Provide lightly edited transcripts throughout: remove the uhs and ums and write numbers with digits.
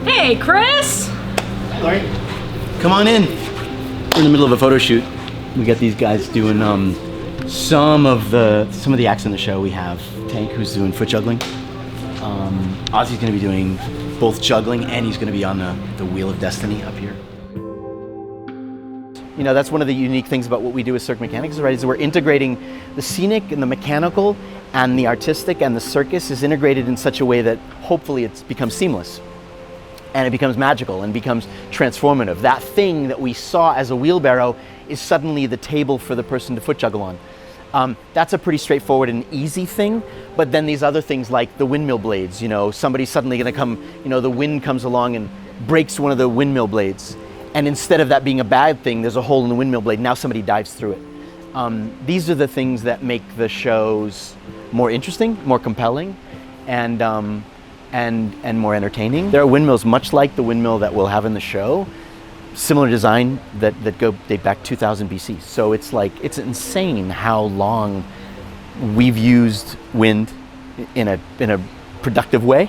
Hey, Chris! Hi, Laurie. Come on in. We're in the middle of a photo shoot. We got these guys doing some of the acts in the show. We have Tank, who's doing foot juggling. Ozzy's going to be doing both juggling, and he's going to be on the Wheel of Destiny up here. You know, that's one of the unique things about what we do with Cirque Mechanics, right? Is we're integrating the scenic and the mechanical and the artistic, and the circus is integrated in such a way that hopefully it becomes seamless. And it becomes magical and becomes transformative. That thing that we saw as a wheelbarrow is suddenly the table for the person to foot juggle on. That's a pretty straightforward and easy thing, but then these other things like the windmill blades, you know, somebody's suddenly gonna come, you know, the wind comes along and breaks one of the windmill blades. And instead of that being a bad thing, there's a hole in the windmill blade, now somebody dives through it. These are the things that make the shows more interesting, more compelling, and more entertaining. There are windmills much like the windmill that we'll have in the show, similar design that date back 2000 BC. So it's like, it's insane how long we've used wind in a productive way.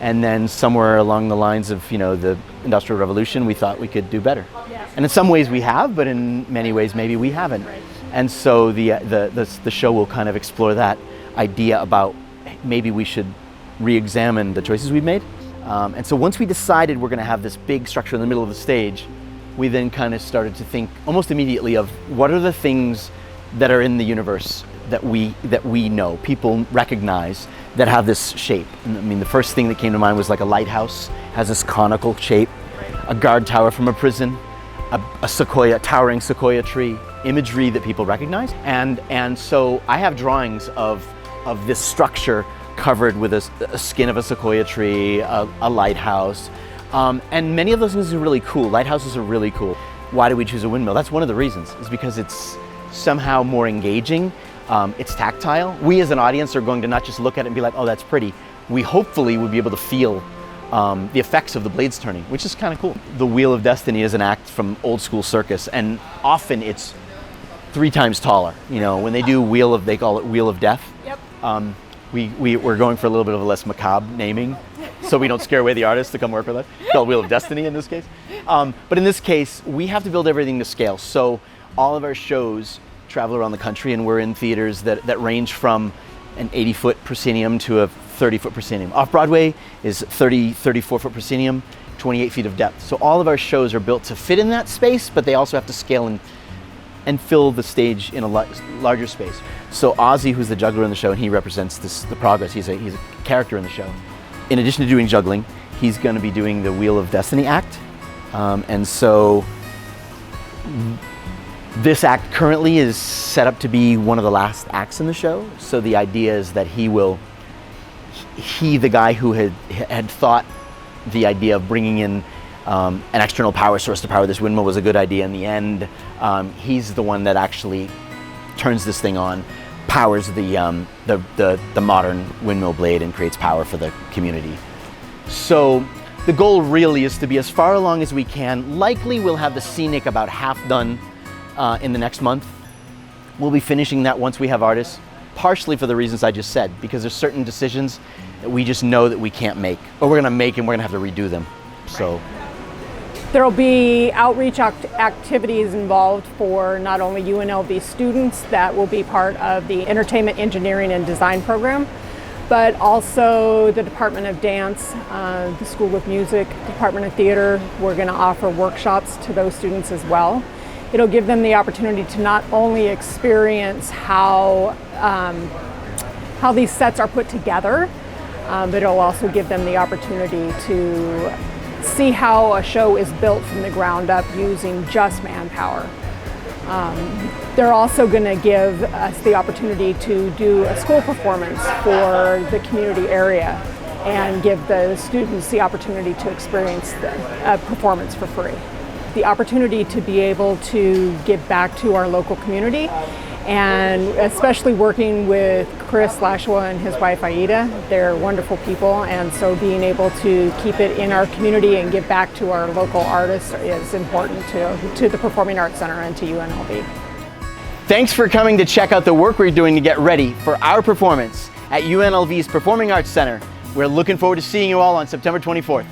And then somewhere along the lines of, you know, the Industrial Revolution, we thought we could do better. Yes. And in some ways we have, but in many ways maybe we haven't. Right. And so the show will kind of explore that idea about maybe we should re-examine the choices we've made. And so once we decided we're going to have this big structure in the middle of the stage, we then kind of started to think almost immediately of what are the things that are in the universe that we know, people recognize, that have this shape. And I mean, the first thing that came to mind was like a lighthouse, has this conical shape, a guard tower from a prison, a towering sequoia tree, imagery that people recognize. And so I have drawings of this structure covered with a skin of a sequoia tree, a lighthouse, and many of those things are really cool. Lighthouses are really cool. Why do we choose a windmill? That's one of the reasons, is because it's somehow more engaging. It's tactile. We as an audience are going to not just look at it and be like, oh, that's pretty. We hopefully will be able to feel the effects of the blades turning, which is kind of cool. The Wheel of Destiny is an act from old school circus, and often it's 3 times taller. You know, when they do they call it Wheel of Death. Yep. We're going for a little bit of a less macabre naming, so we don't scare away the artists to come work with us. It's called Wheel of Destiny in this case. But in this case, we have to build everything to scale. So all of our shows travel around the country, and we're in theaters that range from an 80-foot proscenium to a 30-foot proscenium. Off-Broadway is 34-foot proscenium, 28 feet of depth. So all of our shows are built to fit in that space, but they also have to scale and fill the stage in a larger space. So Ozzy, who's the juggler in the show, and he represents the progress, he's a character in the show. In addition to doing juggling, he's going to be doing the Wheel of Destiny act. And so this act currently is set up to be one of the last acts in the show. So the idea is that the guy who had thought the idea of bringing in an external power source to power this windmill was a good idea in the end. He's the one that actually turns this thing on, powers the modern windmill blade, and creates power for the community. So the goal really is to be as far along as we can. Likely we'll have the scenic about half done in the next month. We'll be finishing that once we have artists, partially for the reasons I just said, because there's certain decisions that we just know that we can't make, or we're gonna make and we're gonna have to redo them. So there'll be outreach activities involved for not only UNLV students that will be part of the Entertainment, Engineering, and Design program, but also the Department of Dance, the School of Music, Department of Theater. We're going to offer workshops to those students as well. It'll give them the opportunity to not only experience how these sets are put together, but it'll also give them the opportunity to see how a show is built from the ground up using just manpower. They're also going to give us the opportunity to do a school performance for the community area and give the students the opportunity to experience a performance for free. The opportunity to be able to give back to our local community, and especially working with Chris Lashua and his wife Aida. They're wonderful people, and so being able to keep it in our community and give back to our local artists is important to the Performing Arts Center and to UNLV. Thanks for coming to check out the work we're doing to get ready for our performance at UNLV's Performing Arts Center. We're looking forward to seeing you all on September 24th.